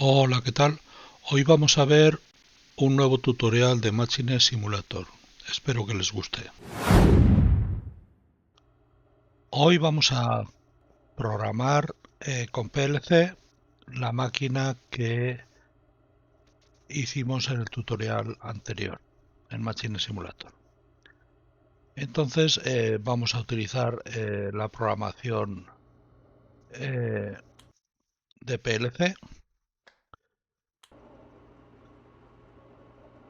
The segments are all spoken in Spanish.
Hola, ¿qué tal? Hoy vamos a ver un nuevo tutorial de Machine Simulator. Espero que les guste. Hoy vamos a programar con PLC la máquina que hicimos en el tutorial anterior, en Machine Simulator. Entonces vamos a utilizar la programación de PLC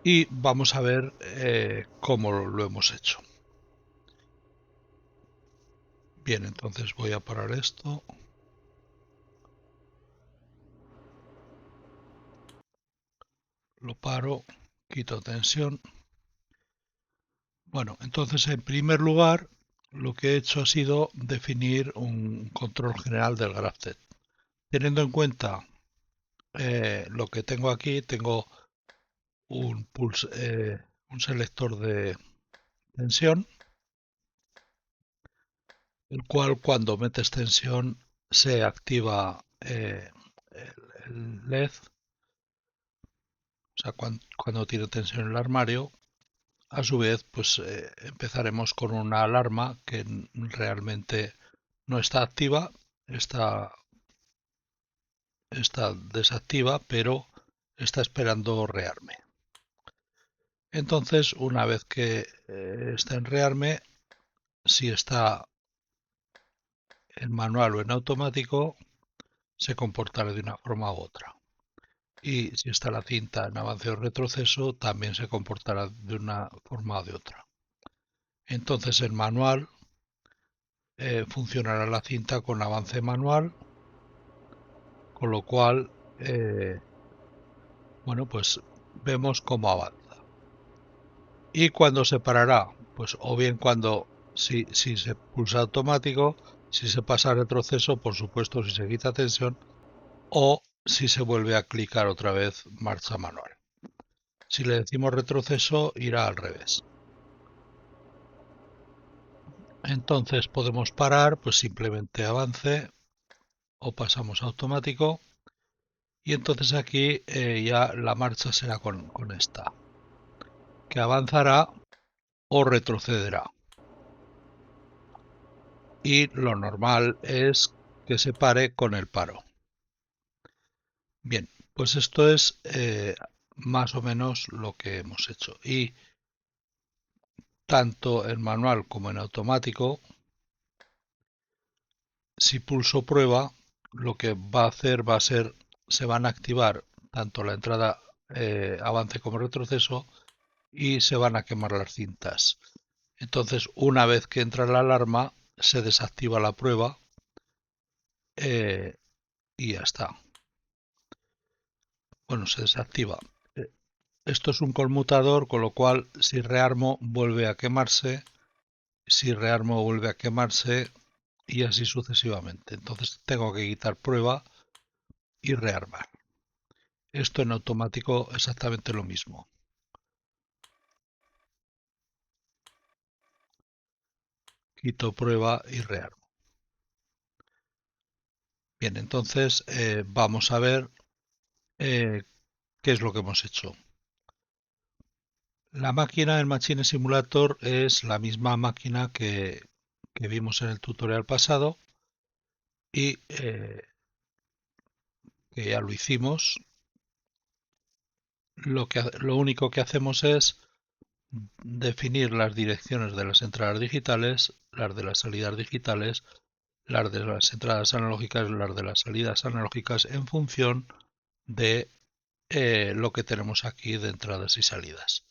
y vamos a ver cómo lo hemos hecho. Bien, entonces voy a parar esto. Lo paro, quito tensión. Bueno, entonces en primer lugar lo que he hecho ha sido definir un control general del GraphTech. Teniendo en cuenta lo que tengo aquí, tengo un selector de tensión, el cual cuando metes tensión se activa el LED, o sea, cuando tiene tensión en el armario. A su vez, pues empezaremos con una alarma que realmente no está activa, está, está desactiva, pero está esperando rearme. Entonces, una vez que está en rearme, si está en manual o en automático, se comportará de una forma u otra. Y si está la cinta en avance o retroceso, también se comportará de una forma o de otra. Entonces, en manual funcionará la cinta con avance manual, con lo cual, bueno, pues vemos cómo avanza. ¿Y cuándo se parará? Pues o bien cuando, si se pulsa automático, si se pasa a retroceso, por supuesto, si se quita tensión, o si se vuelve a clicar otra vez marcha manual. Si le decimos retroceso, irá al revés. Entonces podemos parar, pues simplemente avance o pasamos a automático. Y entonces aquí ya la marcha será con esta, que avanzará o retrocederá. Y lo normal es que se pare con el paro. Bien, pues esto es más o menos lo que hemos hecho. Y tanto en manual como en automático, si pulso prueba, lo que va a hacer va a ser, se van a activar tanto la entrada avance como retroceso y se van a quemar las cintas. Entonces, una vez que entra la alarma, se desactiva la prueba y ya está. Bueno, se desactiva. Eh, Esto es un conmutador, con lo cual si rearmo vuelve a quemarse, si rearmo vuelve a quemarse y así sucesivamente. Entonces tengo que quitar prueba y rearmar. Esto en automático exactamente lo mismo. Quito prueba y rearmo. Bien, entonces vamos a ver eh, qué es lo que hemos hecho. La máquina en Machine Simulator es la misma máquina que vimos en el tutorial pasado y que ya lo hicimos. Lo único que hacemos es definir las direcciones de las entradas digitales, las de las salidas digitales, las de las entradas analógicas, las de las salidas analógicas en función de lo que tenemos aquí de entradas y salidas,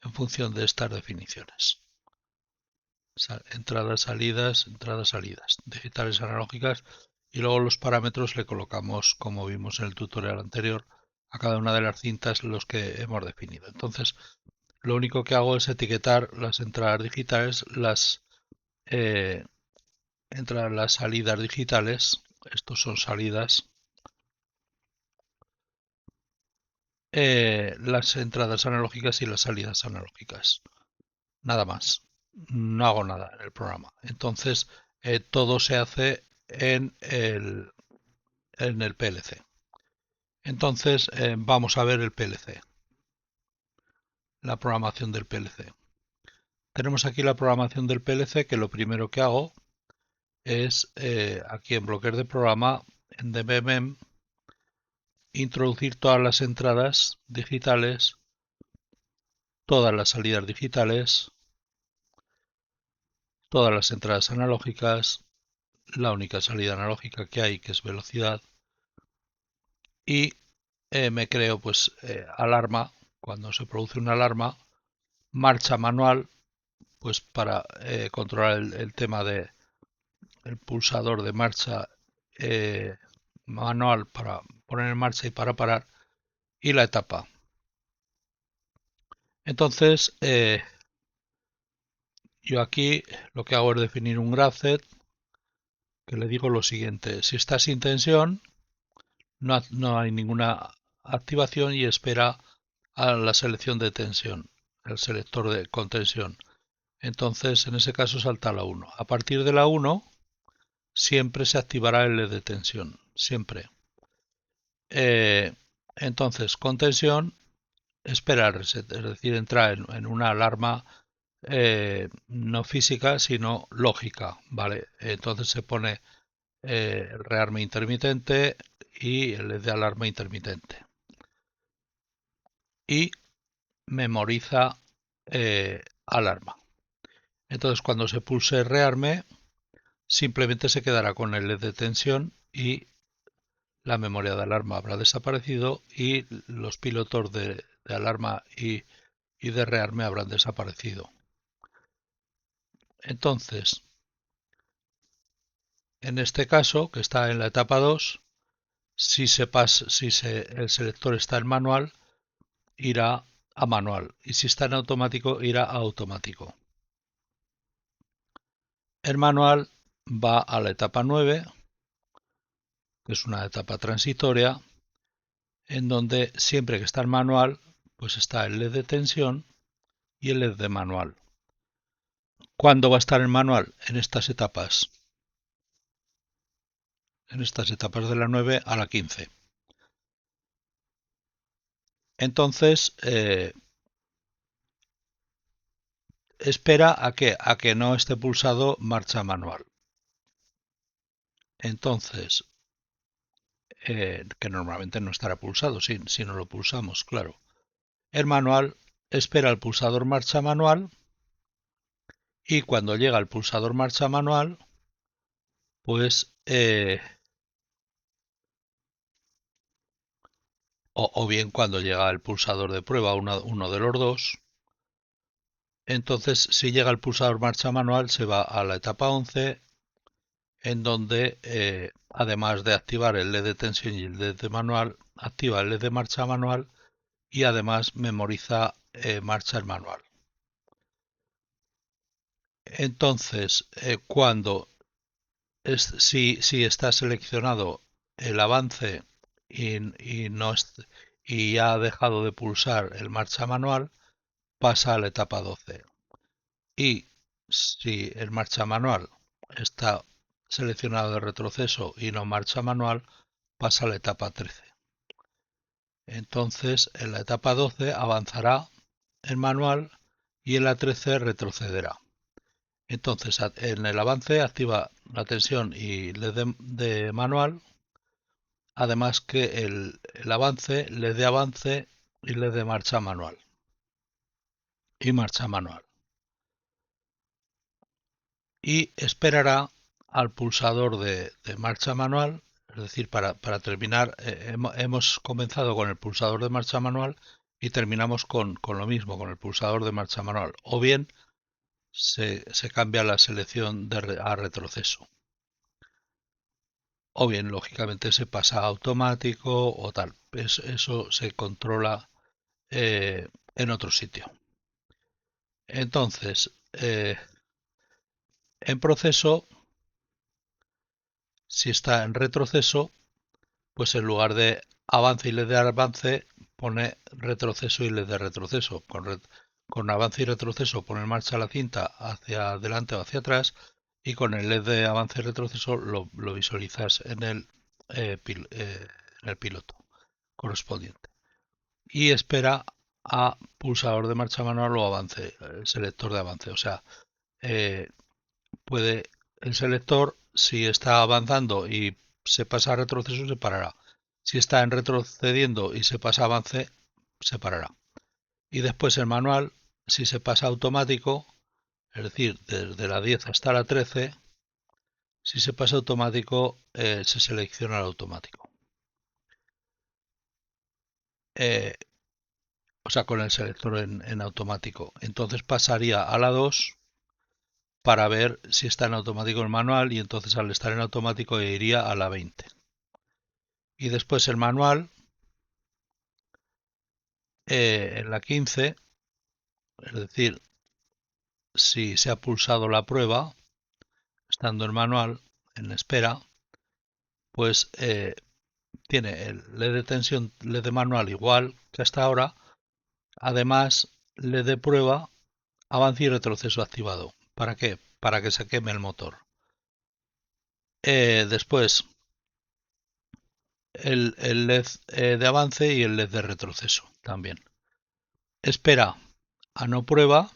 en función de estas definiciones. Entradas, salidas, digitales, analógicas, y luego los parámetros le colocamos, como vimos en el tutorial anterior, a cada una de las cintas los que hemos definido. Entonces, lo único que hago es etiquetar las entradas digitales, eh, las salidas digitales, estos son salidas, las entradas analógicas y las salidas analógicas. Nada más. No hago nada en el programa. Entonces, todo se hace en el PLC. Entonces vamos a ver el PLC, la programación del PLC. Tenemos aquí la programación del PLC, que lo primero que hago es aquí en bloques de programa, en DBMEM, introducir todas las entradas digitales, todas las salidas digitales, todas las entradas analógicas, la única salida analógica que hay, que es velocidad, y me creo pues alarma, cuando se produce una alarma, marcha manual, pues para controlar el tema de el pulsador de marcha manual para poner en marcha y para parar, y la etapa. Entonces, yo aquí lo que hago es definir un graph que le digo lo siguiente: si está sin tensión, no hay ninguna activación y espera a la selección de tensión, el selector de con tensión. Entonces, en ese caso salta la 1. A partir de la 1, siempre se activará el LED de tensión, siempre. Entonces, con tensión, espera el reset, es decir, entra en una alarma no física, sino lógica, ¿vale? Entonces se pone el rearme intermitente y el LED de alarma intermitente. Y memoriza alarma. Entonces, cuando se pulse rearme, simplemente se quedará con el LED de tensión y la memoria de alarma habrá desaparecido y los pilotos de alarma y de rearme habrán desaparecido. Entonces, en este caso, que está en la etapa 2, si el selector está en manual, irá a manual, y si está en automático, irá a automático. El manual va a la etapa 9, que es una etapa transitoria, en donde siempre que está en manual, pues está el LED de tensión y el LED de manual. ¿Cuándo va a estar en manual? En estas etapas. En estas etapas de la 9 a la 15. Entonces, espera a que no esté pulsado marcha manual. Entonces, que normalmente no estará pulsado si no lo pulsamos, claro. El manual espera el pulsador marcha manual y cuando llega el pulsador marcha manual, pues o bien cuando llega el pulsador de prueba, uno de los dos, entonces si llega el pulsador marcha manual se va a la etapa 11, en donde además de activar el LED de tensión y el LED de manual, activa el LED de marcha manual y además memoriza marcha en manual. Entonces, si está seleccionado el avance y ya ha dejado de pulsar el marcha manual, pasa a la etapa 12. Y si el marcha manual está seleccionado de retroceso y no marcha manual, pasa a la etapa 13. Entonces, en la etapa 12 avanzará el manual y en la 13 retrocederá. Entonces, en el avance activa la tensión y LED de manual, además que el avance LED de avance y LED de marcha manual. Y marcha manual. Y esperará al pulsador de marcha manual, es decir, para terminar, hemos comenzado con el pulsador de marcha manual y terminamos con lo mismo, con el pulsador de marcha manual. O bien se cambia la selección a retroceso. O bien, lógicamente, se pasa a automático o tal. Eso se controla en otro sitio. Entonces, en proceso, si está en retroceso, pues en lugar de avance y LED de avance, pone retroceso y LED de retroceso. Con avance y retroceso pone en marcha la cinta hacia adelante o hacia atrás, y con el LED de avance y retroceso lo visualizas en el piloto. correspondiente. Y espera a pulsador de marcha manual o avance, selector de avance. O sea, puede el selector, si está avanzando y se pasa a retroceso, se parará. Si está en retrocediendo y se pasa a avance, se parará. Y después el manual, si se pasa a automático, es decir, desde la 10 hasta la 13, si se pasa automático, se selecciona el automático. O sea, con el selector en automático. Entonces pasaría a la 2 para ver si está en automático el manual y entonces al estar en automático iría a la 20. Y después el manual en la 15, es decir, si se ha pulsado la prueba, estando el manual en espera, pues tiene el LED de tensión, LED de manual igual que hasta ahora, además LED de prueba, avance y retroceso activado. ¿Para qué? Para que se queme el motor. Después el LED de avance y el LED de retroceso también. Espera a no prueba,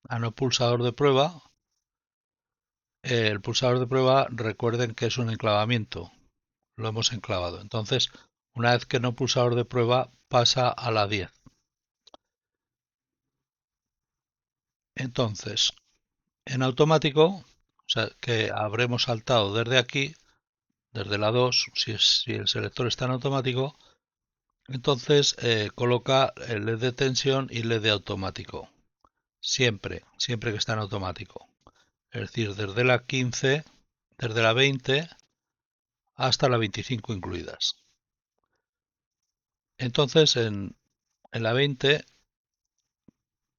a no pulsador de prueba. El pulsador de prueba, recuerden que es un enclavamiento, lo hemos enclavado. Entonces, una vez que no pulsador de prueba, pasa a la 10. Entonces, en automático, o sea que habremos saltado desde aquí, desde la 2, si el selector está en automático, entonces coloca el LED de tensión y LED de automático. Siempre que está en automático. Es decir, desde la 15, desde la 20 hasta la 25 incluidas. Entonces, en la 20,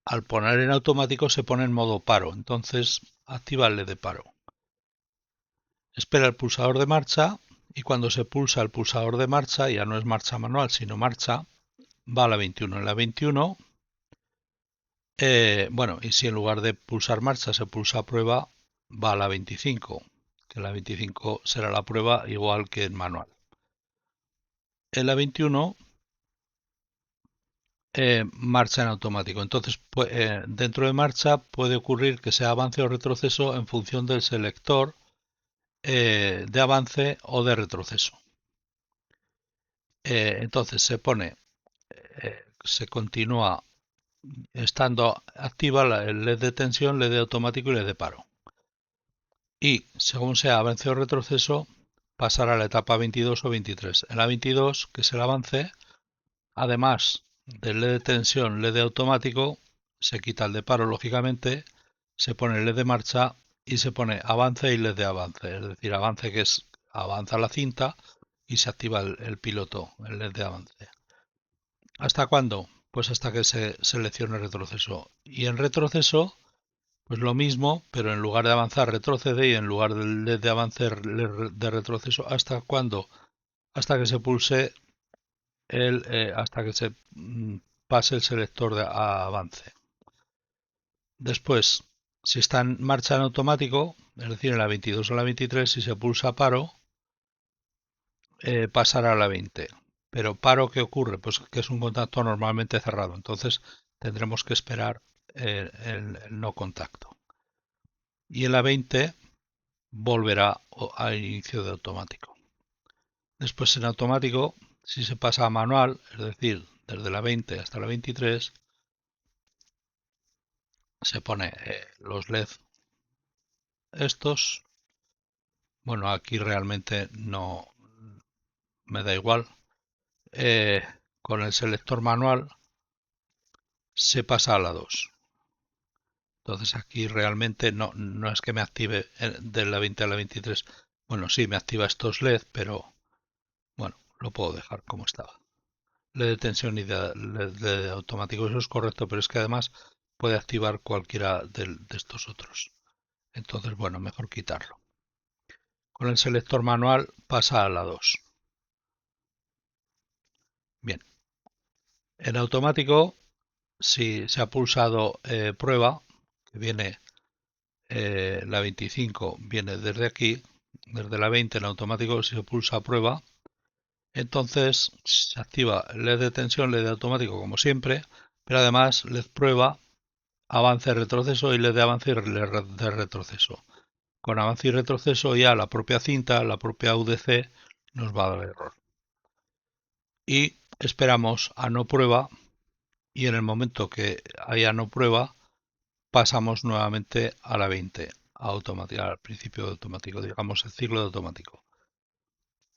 al poner en automático se pone en modo paro. Entonces, activa el LED de paro. Espera el pulsador de marcha y cuando se pulsa el pulsador de marcha, ya no es marcha manual, sino marcha, va a la 21. En la 21, bueno, y si en lugar de pulsar marcha se pulsa prueba, va a la 25, que la 25 será la prueba igual que en manual. En la 21 marcha en automático. Entonces, dentro de marcha puede ocurrir que sea avance o retroceso en función del selector de avance o de retroceso. Entonces se pone, se continúa estando activa el LED de tensión, LED de automático y LED de paro. Y según sea avance o retroceso, pasará a la etapa 22 o 23. En la 22, que es el avance, además del LED de tensión, LED de automático, se quita el de paro, lógicamente, se pone el LED de marcha y se pone avance y LED de avance. Es decir, avance que es avanza la cinta y se activa el piloto, el LED de avance. ¿Hasta cuándo? Pues hasta que se seleccione retroceso. Y en retroceso, pues lo mismo, pero en lugar de avanzar retrocede y en lugar del LED de avance de retroceso. ¿Hasta cuándo? Hasta que se pulse hasta que se pase el selector de avance. Después, si está en marcha en automático, es decir, en la 22 o la 23, si se pulsa paro, pasará a la 20. Pero paro, ¿qué ocurre? Pues que es un contacto normalmente cerrado. Entonces tendremos que esperar el no contacto. Y en la 20 volverá al inicio de automático. Después en automático, si se pasa a manual, es decir, desde la 20 hasta la 23, se pone los LED estos. Bueno, aquí realmente no me da igual. Con el selector manual se pasa a la 2. Entonces aquí realmente no es que me active de la 20 a la 23. Bueno, sí, me activa estos LED, pero bueno, lo puedo dejar como estaba. LED de tensión y de automático, eso es correcto, pero es que además puede activar cualquiera de estos otros. Entonces, bueno, mejor quitarlo. Con el selector manual pasa a la 2. Bien, en automático, si se ha pulsado prueba, que viene la 25, viene desde aquí, desde la 20 en automático, si se pulsa prueba, Entonces se activa el LED de tensión, LED de automático como siempre, pero además LED prueba, avance, retroceso y LED de avance y LED de retroceso. Con avance y retroceso ya la propia cinta, la propia UDC nos va a dar error. Y esperamos a no prueba y en el momento que haya no prueba pasamos nuevamente a la 20, al principio de automático, digamos el ciclo de automático.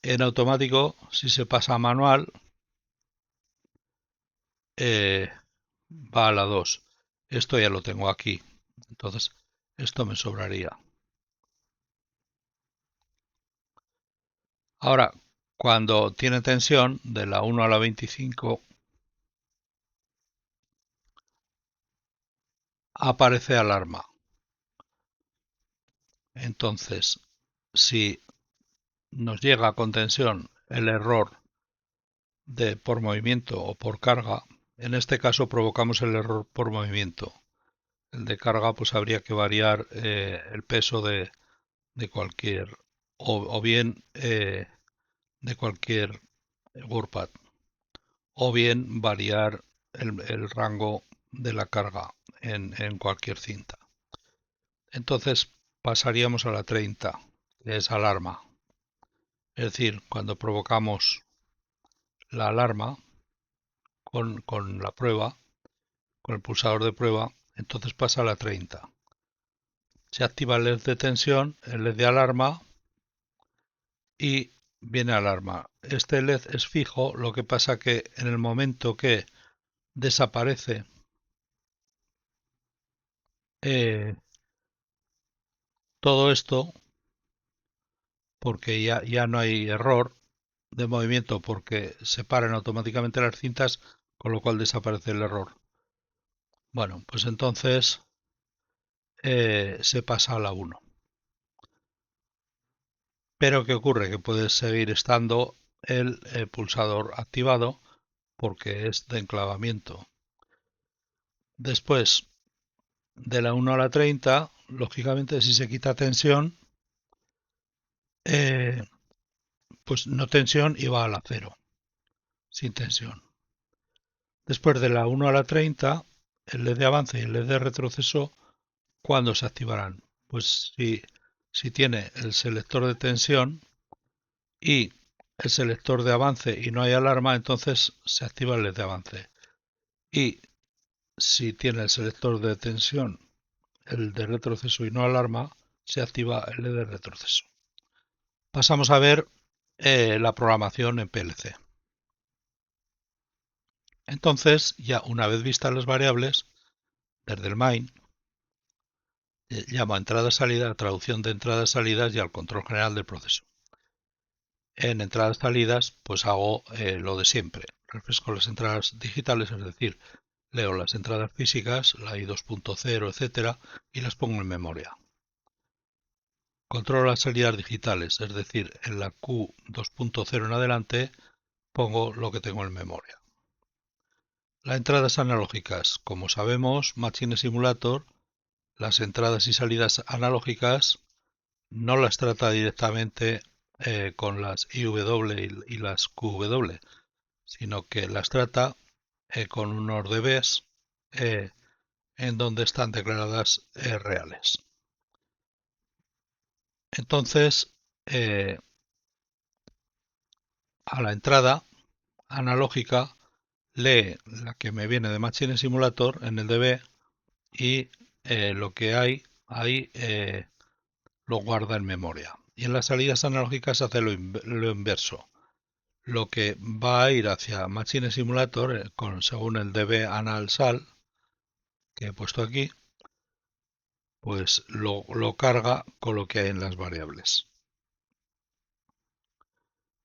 En automático, si se pasa a manual, eh, va a la 2. Esto ya lo tengo aquí, entonces esto me sobraría. Ahora, cuando tiene tensión, de la 1 a la 25, aparece alarma. Entonces, si nos llega con tensión el error de por movimiento o por carga, en este caso provocamos el error por movimiento. El de carga pues habría que variar el peso de cualquier o bien de cualquier WordPad o bien variar el rango de la carga en cualquier cinta. Entonces pasaríamos a la 30, que es alarma. Es decir, cuando provocamos la alarma con la prueba, con el pulsador de prueba, entonces pasa a la 30. Se activa el LED de tensión, el LED de alarma y viene alarma. Este LED es fijo, lo que pasa que en el momento que desaparece eh, todo esto, porque ya no hay error de movimiento porque se paran automáticamente las cintas, con lo cual desaparece el error. Bueno, pues entonces se pasa a la 1. Pero ¿qué ocurre? Que puede seguir estando el pulsador activado porque es de enclavamiento. Después, de la 1 a la 30, lógicamente si se quita tensión, eh, pues no tensión y va a la 0, sin tensión. Después de la 1 a la 30, el LED de avance y el LED de retroceso, ¿cuándo se activarán? Pues si tiene el selector de tensión y el selector de avance y no hay alarma, entonces se activa el LED de avance. Y si tiene el selector de tensión, el de retroceso y no alarma, se activa el LED de retroceso. Pasamos a ver la programación en PLC. Entonces, ya una vez vistas las variables, desde el main, llamo a entrada-salida, a traducción de entradas-salidas y al control general del proceso. En entradas-salidas, pues hago lo de siempre. Refresco las entradas digitales, es decir, leo las entradas físicas, la I 2.0, etcétera, y las pongo en memoria. Controlo las salidas digitales, es decir, en la Q 2.0 en adelante pongo lo que tengo en memoria. Las entradas analógicas, como sabemos, Machine Simulator, las entradas y salidas analógicas no las trata directamente con las IW y las QW, sino que las trata con unos dBs en donde están declaradas reales. Entonces, a la entrada analógica lee la que me viene de Machine Simulator en el dB y lo que hay ahí lo guarda en memoria. Y en las salidas analógicas hace lo inverso. Lo que va a ir hacia Machine Simulator según el dB anal-sal que he puesto aquí, pues lo carga con lo que hay en las variables.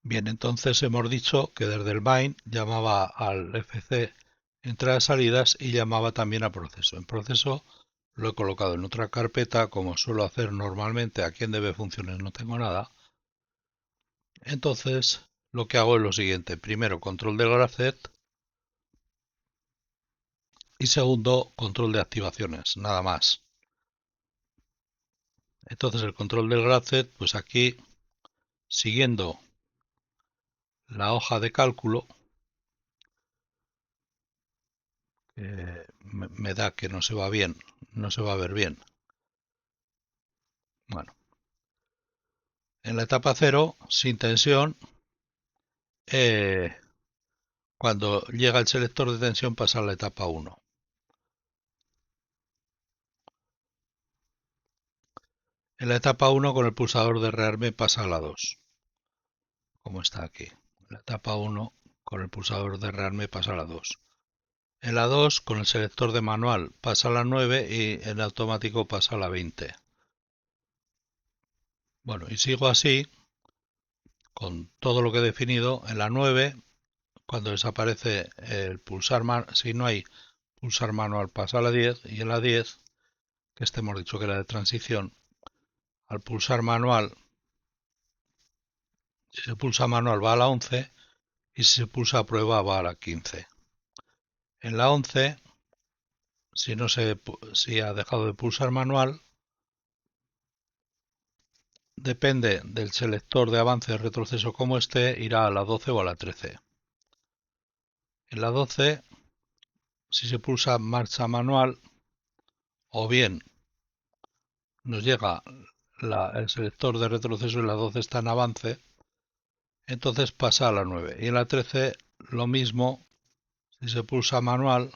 Bien, entonces hemos dicho que desde el main llamaba al FC entradas-salidas y llamaba también a proceso. En proceso lo he colocado en otra carpeta, como suelo hacer normalmente. Aquí en DB funciones no tengo nada. Entonces lo que hago es lo siguiente. Primero, control del grafset y segundo, control de activaciones, nada más. Entonces el control del grafset, pues aquí, siguiendo la hoja de cálculo, me da que no se va bien, no se va a ver bien. Bueno, en la etapa 0, sin tensión, cuando llega el selector de tensión pasa a la etapa 1. En la etapa 1 con el pulsador de rearme pasa a la 2, como está aquí. En la etapa 1 con el pulsador de rearme pasa a la 2. En la 2 con el selector de manual pasa a la 9 y en automático pasa a la 20. Bueno, y sigo así con todo lo que he definido. En la 9, cuando desaparece el pulsar, si no hay pulsar manual pasa a la 10, y en la 10, que este hemos dicho que era de transición, al pulsar manual, si se pulsa manual va a la 11 y si se pulsa prueba va a la 15. En la 11, si ha dejado de pulsar manual, depende del selector de avance y retroceso como esté, irá a la 12 o a la 13. En la 12, si se pulsa marcha manual, o bien nos llega el selector de retroceso y la 12 está en avance, entonces pasa a la 9. Y en la 13 lo mismo, si se pulsa manual,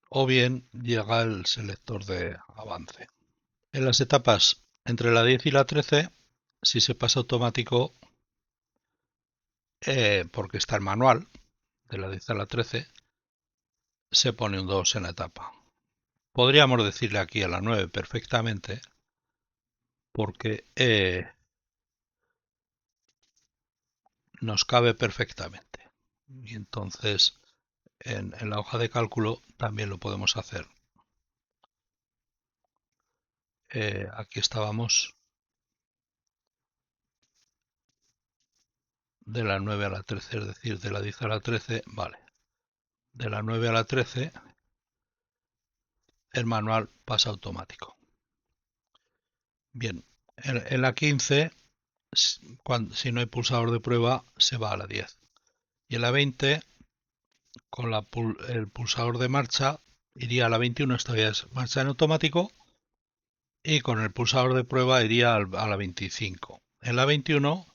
o bien llega el selector de avance. En las etapas entre la 10 y la 13, si se pasa automático, porque está en manual, de la 10 a la 13, se pone un 2 en la etapa. Podríamos decirle aquí a la 9 perfectamente, porque nos cabe perfectamente. Y entonces en la hoja de cálculo también lo podemos hacer. Aquí estábamos de la 9 a la 13, es decir, de la 10 a la 13, vale. De la 9 a la 13, el manual pasa automático. Bien, en la 15, si no hay pulsador de prueba, se va a la 10. Y en la 20, con el pulsador de marcha, iría a la 21, esta ya es marcha en automático, y con el pulsador de prueba iría a la 25. En la 21,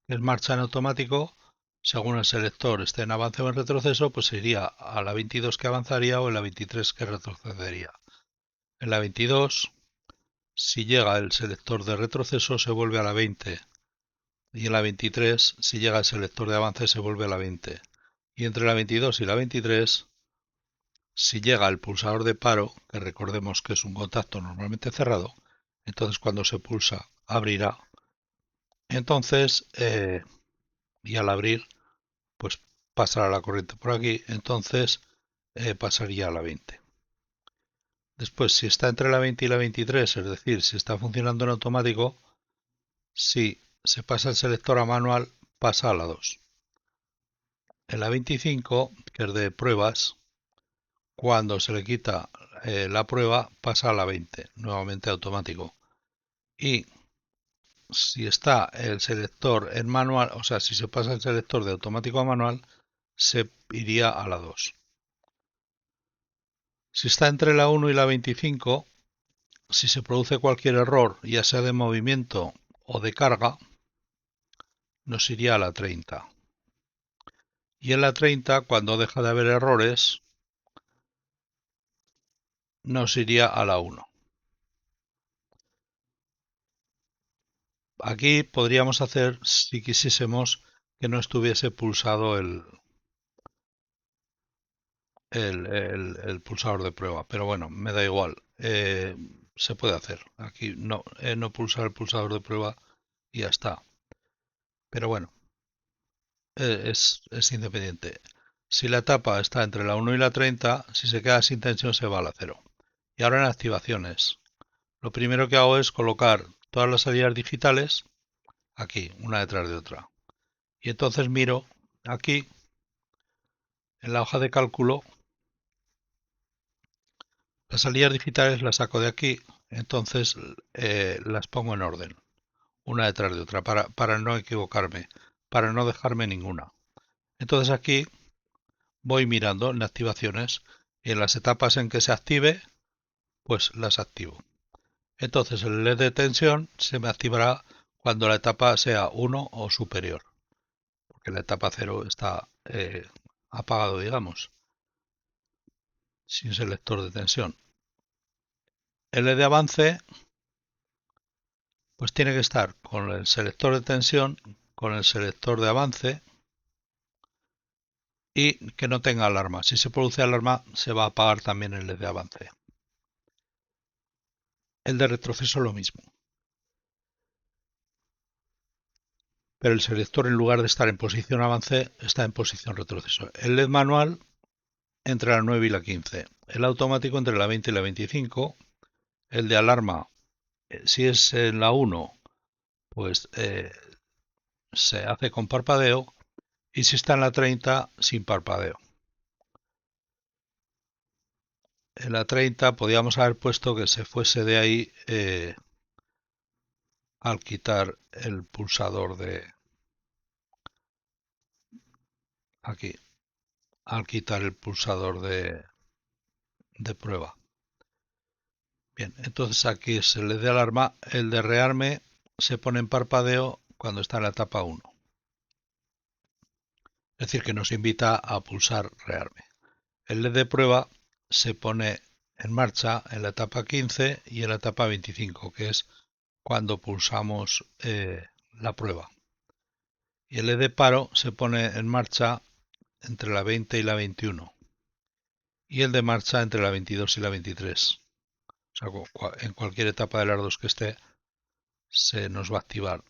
que es marcha en automático, según el selector esté en avance o en retroceso, pues iría a la 22 que avanzaría o en la 23 que retrocedería. En la 22, si llega el selector de retroceso, se vuelve a la 20. Y en la 23, si llega el selector de avance, se vuelve a la 20. Y entre la 22 y la 23, si llega el pulsador de paro, que recordemos que es un contacto normalmente cerrado, entonces cuando se pulsa abrirá. Entonces, y al abrir, pues pasará la corriente por aquí, entonces pasaría a la 20. Después, si está entre la 20 y la 23, es decir, si está funcionando en automático, si se pasa el selector a manual, pasa a la 2. En la 25, que es de pruebas, cuando se le quita la prueba, pasa a la 20, nuevamente automático. Y si está el selector en manual, o sea, si se pasa el selector de automático a manual, se iría a la 2. Si está entre la 1 y la 25, si se produce cualquier error, ya sea de movimiento o de carga, nos iría a la 30. Y en la 30, cuando deja de haber errores, nos iría a la 1. Aquí podríamos hacer, si quisiésemos, que no estuviese pulsado el pulsador de prueba, pero bueno, me da igual. Se puede hacer. Aquí no pulsar el pulsador de prueba y ya está. Pero bueno, es independiente. Si la etapa está entre la 1 y la 30, si se queda sin tensión se va a la 0. Y ahora en activaciones. Lo primero que hago es colocar todas las salidas digitales aquí, una detrás de otra. Y entonces miro aquí, en la hoja de cálculo, las salidas digitales las saco de aquí, entonces las pongo en orden, una detrás de otra, para no equivocarme. para no dejarme ninguna. Entonces aquí voy mirando en activaciones y en las etapas en que se active, pues las activo. Entonces el LED de tensión se me activará cuando la etapa sea 1 o superior, porque la etapa 0 está apagado, digamos, sin selector de tensión. El LED de avance pues tiene que estar con el selector de tensión, con el selector de avance y que no tenga alarma. Si se produce alarma se va a apagar también el LED de avance. El de retroceso lo mismo. Pero el selector en lugar de estar en posición avance está en posición retroceso. El LED manual entre la 9 y la 15. El automático entre la 20 y la 25. El de alarma, si es en la 1, pues se hace con parpadeo. Y si está en la 30, sin parpadeo. En la 30 podíamos haber puesto que se fuese de ahí al quitar el pulsador de aquí, al quitar el pulsador de prueba. Bien, entonces aquí es el de alarma, el de rearme se pone en parpadeo cuando está en la etapa 1. Es decir, que nos invita a pulsar rearme. El LED de prueba se pone en marcha en la etapa 15 y en la etapa 25, que es cuando pulsamos la prueba. Y el LED de paro se pone en marcha entre la 20 y la 21. Y el de marcha entre la 22 y la 23. O sea, en cualquier etapa de las dos que esté, se nos va a activar.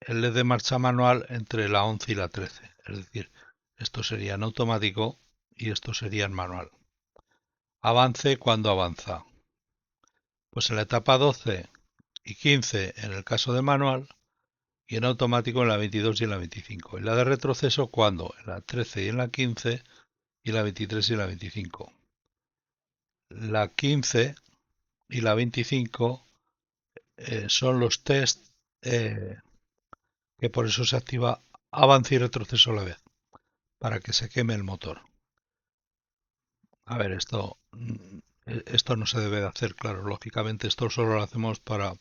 El LED de marcha manual entre la 11 y la 13. Es decir, esto sería en automático y esto sería en manual. Avance cuando avanza. Pues en la etapa 12 y 15 en el caso de manual y en automático en la 22 y en la 25. Y la de retroceso cuando en la 13 y en la 15 y la 23 y la 25. La 15 y la 25 son los test que por eso se activa avance y retroceso a la vez, para que se queme el motor. A ver, esto no se debe de hacer, claro, lógicamente esto solo lo hacemos para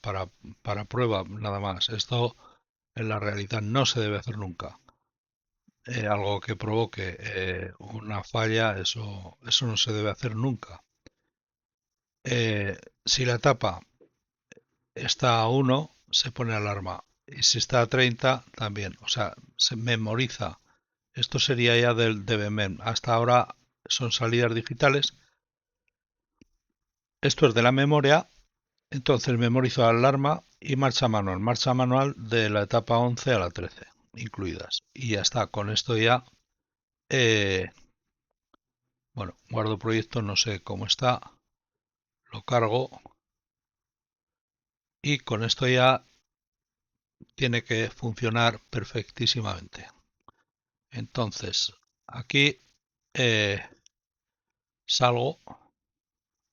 prueba, nada más. Esto en la realidad no se debe hacer nunca. Algo que provoque una falla, eso no se debe hacer nunca. Si la etapa está a 1, se pone alarma. Y si está a 30, también. O sea, se memoriza. Esto sería ya del DBMEM. Hasta ahora son salidas digitales. Esto es de la memoria. Entonces memorizo la alarma y marcha manual. Marcha manual de la etapa 11 a la 13, incluidas. Y ya está. Con esto ya... bueno, guardo proyecto, no sé cómo está. Lo cargo. Y con esto ya tiene que funcionar perfectísimamente. Entonces, aquí salgo,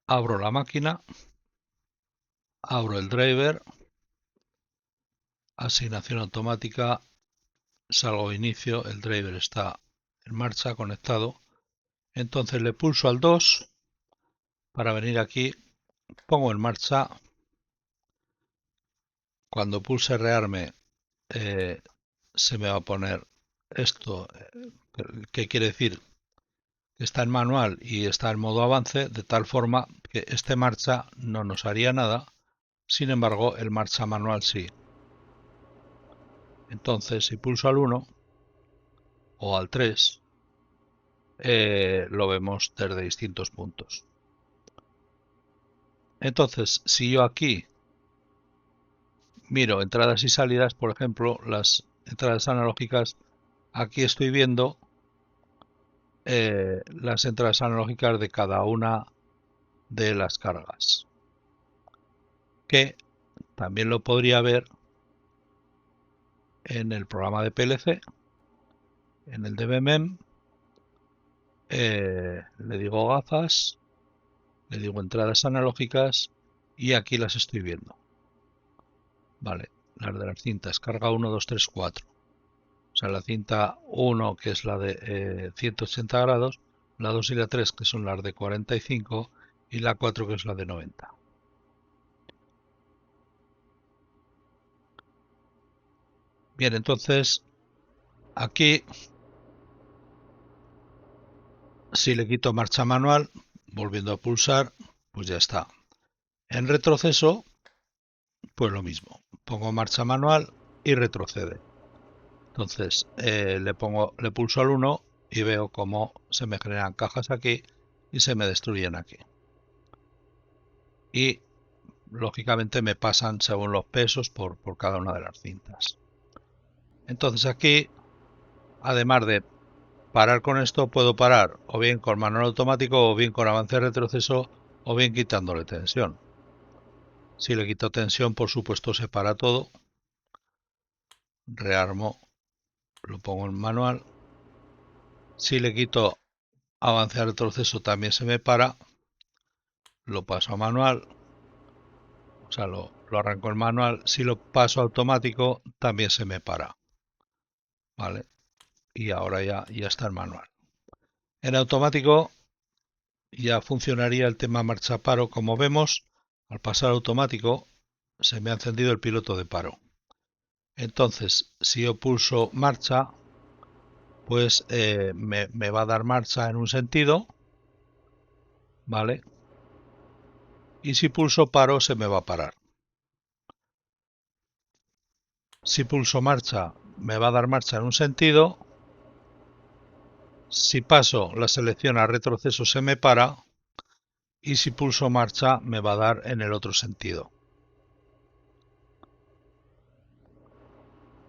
abro la máquina, abro el driver, asignación automática, salgo a inicio, el driver está en marcha, conectado. Entonces le pulso al 2 para venir aquí, pongo en marcha. Cuando pulse rearme se me va a poner esto, que quiere decir que está en manual y está en modo avance, de tal forma que este marcha no nos haría nada, sin embargo el marcha manual sí. Entonces si pulso al 1 o al 3, lo vemos desde distintos puntos. Entonces si yo aquí miro entradas y salidas, por ejemplo, las entradas analógicas, aquí estoy viendo las entradas analógicas de cada una de las cargas, que también lo podría ver en el programa de PLC, en el DBMEM, le digo gafas, le digo entradas analógicas y aquí las estoy viendo. Vale, las de las cintas, carga 1, 2, 3, 4. O sea, la cinta 1, que es la de 180 grados, la 2 y la 3, que son las de 45, y la 4, que es la de 90. Bien, entonces aquí, si le quito marcha manual, volviendo a pulsar, pues ya está. En retroceso, pues lo mismo. Pongo marcha manual y retrocede. Entonces le pulso al 1 y veo cómo se me generan cajas aquí y se me destruyen aquí. Y lógicamente me pasan según los pesos por cada una de las cintas. Entonces aquí, además de parar con esto, puedo parar o bien con manual automático o bien con avance retroceso o bien quitándole tensión. Si le quito tensión, por supuesto se para todo. Rearmo, lo pongo en manual. Si le quito avance a retroceso, también se me para. Lo paso a manual. O sea, lo arranco en manual. Si lo paso a automático, también se me para. ¿Vale? Y ahora ya está en manual. En automático ya funcionaría el tema marcha paro. Como vemos, al pasar automático se me ha encendido el piloto de paro. Entonces, si yo pulso marcha, pues me va a dar marcha en un sentido, ¿vale? Y si pulso paro, se me va a parar. Si pulso marcha, me va a dar marcha en un sentido. Si paso la selección a retroceso, se me para. Y si pulso marcha, me va a dar en el otro sentido.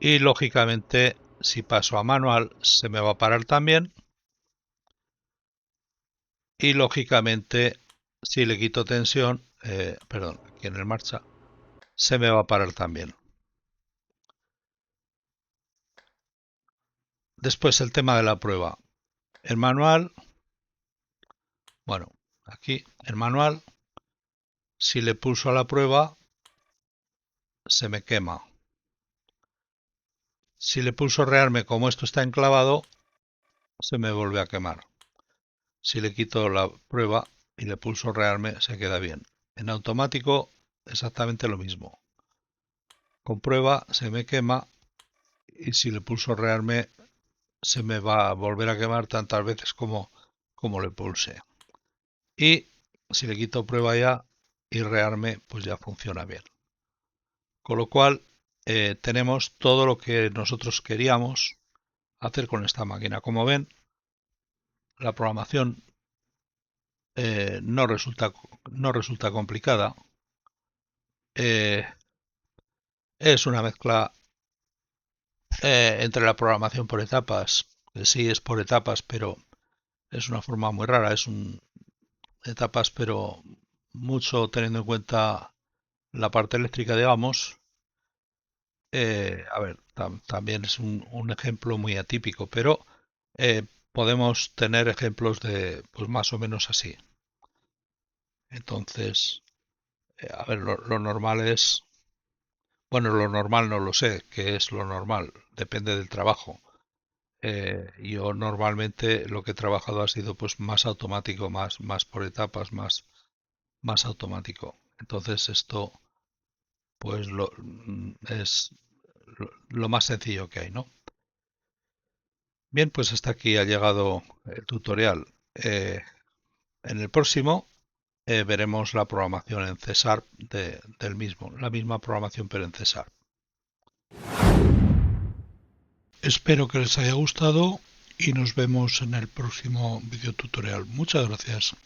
Y lógicamente, si paso a manual, se me va a parar también. Y lógicamente, si le quito tensión, perdón, aquí en el marcha, se me va a parar también. Después el tema de la prueba. El manual, bueno, aquí el manual, si le pulso a la prueba, se me quema. Si le pulso rearme, como esto está enclavado, se me vuelve a quemar. Si le quito la prueba y le pulso rearme, se queda bien. En automático, exactamente lo mismo. Con prueba se me quema y si le pulso rearme, se me va a volver a quemar tantas veces como le pulse. Y si le quito prueba ya y rearme, pues ya funciona bien. Con lo cual, tenemos todo lo que nosotros queríamos hacer con esta máquina. Como ven, la programación no resulta complicada. Es una mezcla entre la programación por etapas, que sí es por etapas, pero es una forma muy rara, etapas, pero mucho teniendo en cuenta la parte eléctrica, digamos. A ver, también es un ejemplo muy atípico, pero podemos tener ejemplos de, pues más o menos así. Entonces, a ver, lo normal es, bueno, lo normal no lo sé, qué es lo normal, depende del trabajo. Yo normalmente lo que he trabajado ha sido pues más automático, más por etapas, más automático. Entonces esto pues es lo más sencillo que hay, ¿no? Bien, pues hasta aquí ha llegado el tutorial. En el próximo veremos la programación en C# del mismo, la misma programación pero en C#. Espero que les haya gustado y nos vemos en el próximo video tutorial. Muchas gracias.